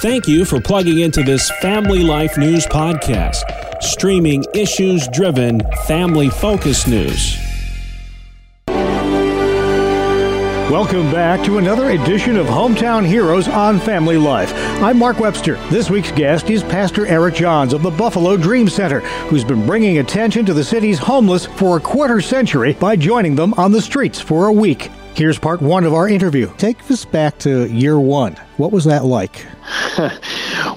Thank you for plugging into this Family Life News podcast, streaming issues-driven, family-focused news. Welcome back to another edition of Hometown Heroes on Family Life. I'm Mark Webster. This week's guest is Pastor Eric Johns of the Buffalo Dream Center, who's been bringing attention to the city's homeless for a quarter century by joining them on the streets for a week. Here's part one of our interview. Take us back to year one. What was that like?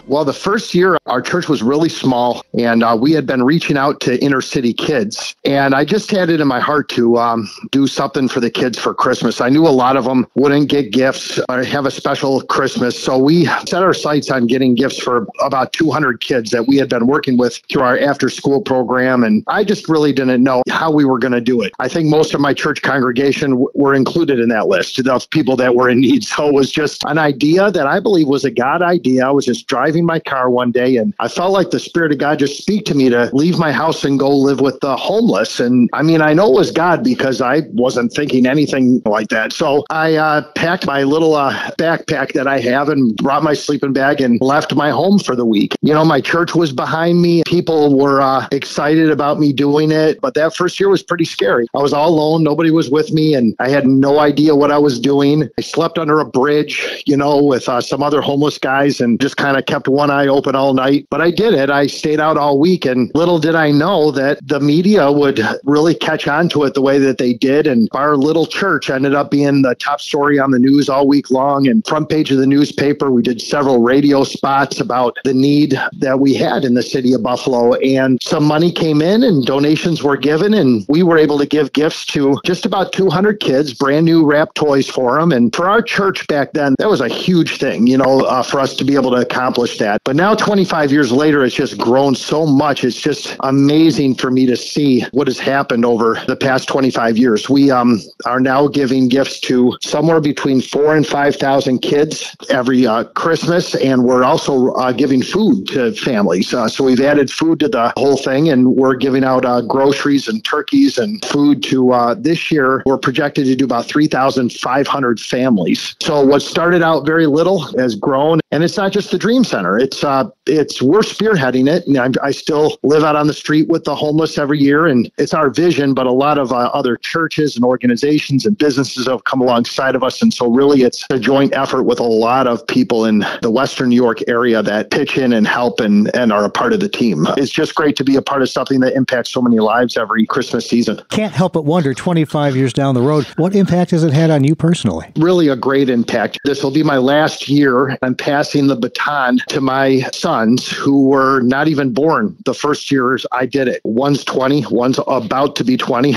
Well, the first year, our church was really small, and we had been reaching out to inner city kids. And I just had it in my heart to do something for the kids for Christmas. I knew a lot of them wouldn't get gifts or have a special Christmas. So we set our sights on getting gifts for about 200 kids that we had been working with through our after-school program. And I just really didn't know how we were going to do it. I think most of my church congregation were included in that list of people that were in need. So it was just an idea that I believe was a God idea. I was just driving my car one day and I felt like the Spirit of God just speak to me to leave my house and go live with the homeless. And I mean, I know it was God because I wasn't thinking anything like that. So I packed my little backpack that I have and brought my sleeping bag and left my home for the week. You know, my church was behind me. People were excited about me doing it. But that first year was pretty scary. I was all alone. Nobody was with me and I had no idea what I was doing. I slept under a bridge, you know, with some other homeless guys and just kind of kept one eye open all night. But I did it. I stayed out all week. And little did I know that the media would really catch on to it the way that they did. And our little church ended up being the top story on the news all week long. And front page of the newspaper, we did several radio spots about the need that we had in the city of Buffalo. And some money came in and donations were given. And we were able to give gifts to just about 200 kids, brand new wrapped toys for them. And for our church back then, that was a huge thing, you know, for us to be able to accomplish that. But now 25 years later, it's just grown so much. It's just amazing for me to see what has happened over the past 25 years. We are now giving gifts to somewhere between 4,000 and 5,000 kids every Christmas. And we're also giving food to families. So we've added food to the whole thing and we're giving out groceries and turkeys and food to this year. We're projected to do about 3,500 families. So what started out very little has grown. And it's not just the Dream Center. We're spearheading it. And I still live out on the street with the homeless every year. And it's our vision, but a lot of other churches and organizations and businesses have come alongside of us. And so really it's a joint effort with a lot of people in the Western New York area that pitch in and help and are a part of the team. It's just great to be a part of something that impacts so many lives every Christmas season. Can't help but wonder, 25 years down the road, what impact has it had on you personally? Really a great impact. This will be my last year. I'm passing the baton to my sons who were not even born the first years I did it. One's 20, one's about to be 20.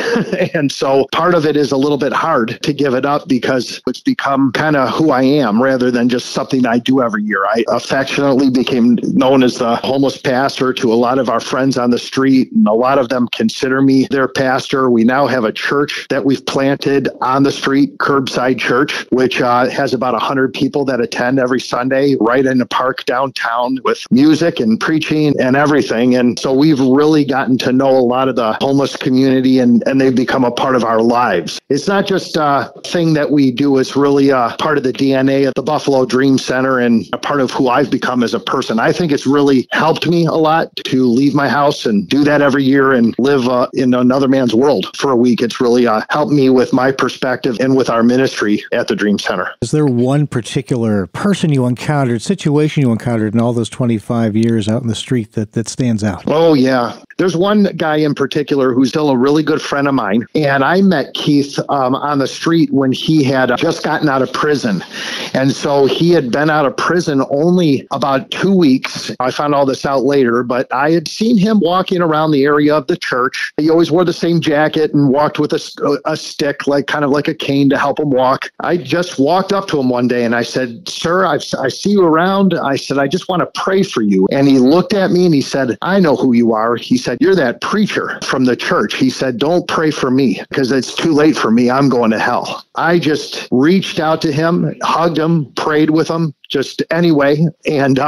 And so part of it is a little bit hard to give it up because it's become kind of who I am rather than just something I do every year. I affectionately became known as the homeless pastor to a lot of our friends on the street, and a lot of them consider me their pastor. We now have a church that we've planted on the street, Curbside Church, which has about 100 people that attend every Sunday right in the park downtown with music and preaching and everything. And so we've really gotten to know a lot of the homeless community and they've become a part of our lives. It's not just a thing that we do. It's really a part of the DNA of the Buffalo Dream Center and a part of who I've become as a person. I think it's really helped me a lot to leave my house and do that every year and live in another man's world for a week. It's really helped me with my perspective and with our ministry at the Dream Center. Is there one particular person you encountered, situation you encountered in all those 25 years out in the street that stands out? Oh, yeah. There's one guy in particular who's still a really good friend of mine. And I met Keith on the street when he had just gotten out of prison. And so he had been out of prison only about 2 weeks. I found all this out later, but I had seen him walking around the area of the church. He always wore the same jacket and walked with a stick, like kind of like a cane to help him walk. I just walked up to him one day and I said, "Sir, I see you around." I said, "I just want to pray for you." And he looked at me and he said, "I know who you are." He said, "You're that preacher from the church." He said, "Don't pray for me because it's too late for me. I'm going to hell." I just reached out to him, hugged him, prayed with him, just anyway. And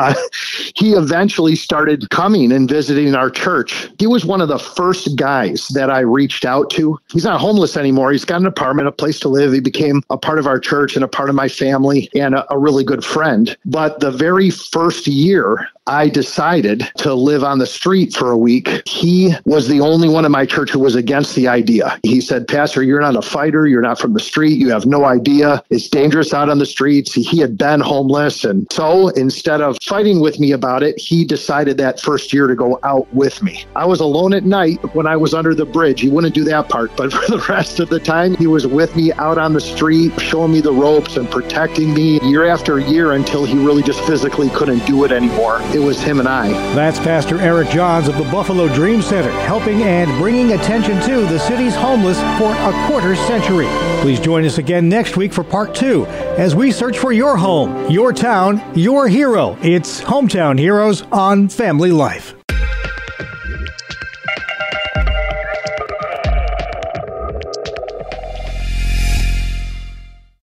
he eventually started coming and visiting our church. He was one of the first guys that I reached out to. He's not homeless anymore. He's got an apartment, a place to live. He became a part of our church and a part of my family and a really good friend. But the very first year I decided to live on the street for a week, he was the only one in my church who was against the idea. He said, Pastor, you're not a fighter. You're not from the street. You have no idea. It's dangerous out on the streets. He had been homeless. And so instead of fighting with me about it, he decided that first year to go out with me. I was alone at night when I was under the bridge. He wouldn't do that part. But for the rest of the time, he was with me out on the street, showing me the ropes and protecting me year after year until he really just physically couldn't do it anymore. It was him and I. That's Pastor Eric Johns of the Buffalo Dream Center, helping and bringing attention to the city's homeless for a quarter century. Please join us again next week for part 2 as we search for your home, your town, your hero. It's Hometown Heroes on Family Life.